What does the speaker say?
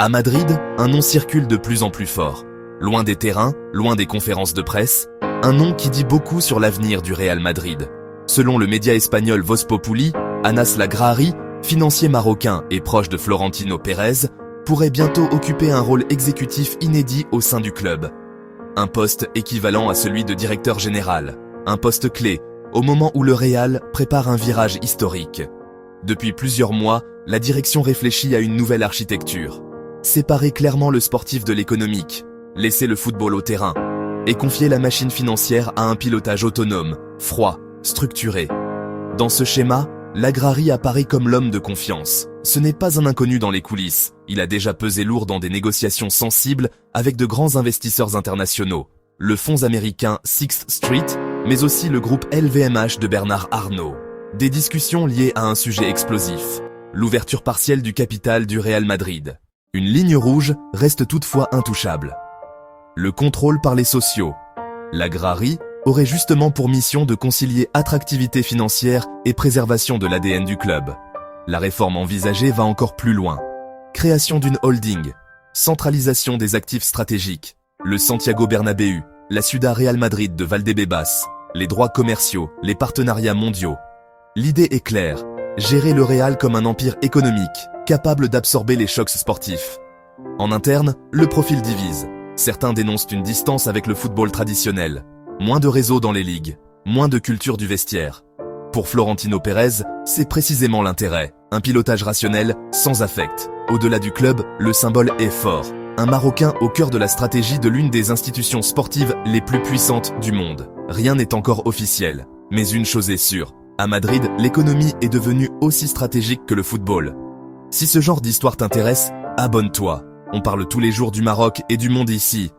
À Madrid, un nom circule de plus en plus fort. Loin des terrains, loin des conférences de presse, un nom qui dit beaucoup sur l'avenir du Real Madrid. Selon le média espagnol Voz Populi, Anas Lagrari, financier marocain et proche de Florentino Pérez, pourrait bientôt occuper un rôle exécutif inédit au sein du club. Un poste équivalent à celui de directeur général, un poste clé, au moment où le Real prépare un virage historique. Depuis plusieurs mois, la direction réfléchit à une nouvelle architecture. Séparer clairement le sportif de l'économique, laisser le football au terrain, et confier la machine financière à un pilotage autonome, froid, structuré. Dans ce schéma, Lagrari apparaît comme l'homme de confiance. Ce n'est pas un inconnu dans les coulisses, il a déjà pesé lourd dans des négociations sensibles avec de grands investisseurs internationaux, le fonds américain Sixth Street, mais aussi le groupe LVMH de Bernard Arnault. Des discussions liées à un sujet explosif, l'ouverture partielle du capital du Real Madrid. Une ligne rouge reste toutefois intouchable. Le contrôle par les sociaux. Lagrari aurait justement pour mission de concilier attractivité financière et préservation de l'ADN du club. La réforme envisagée va encore plus loin. Création d'une holding, centralisation des actifs stratégiques, le Santiago Bernabéu, la Ciudad Real Madrid de Valdebebas, les droits commerciaux, les partenariats mondiaux. L'idée est claire, gérer le Real comme un empire économique, capable d'absorber les chocs sportifs. En interne, le profil divise. Certains dénoncent une distance avec le football traditionnel. Moins de réseaux dans les ligues, moins de culture du vestiaire. Pour Florentino Pérez, c'est précisément l'intérêt. Un pilotage rationnel, sans affect. Au-delà du club, le symbole est fort. Un Marocain au cœur de la stratégie de l'une des institutions sportives les plus puissantes du monde. Rien n'est encore officiel. Mais une chose est sûre. À Madrid, l'économie est devenue aussi stratégique que le football. Si ce genre d'histoire t'intéresse, abonne-toi. On parle tous les jours du Maroc et du monde ici.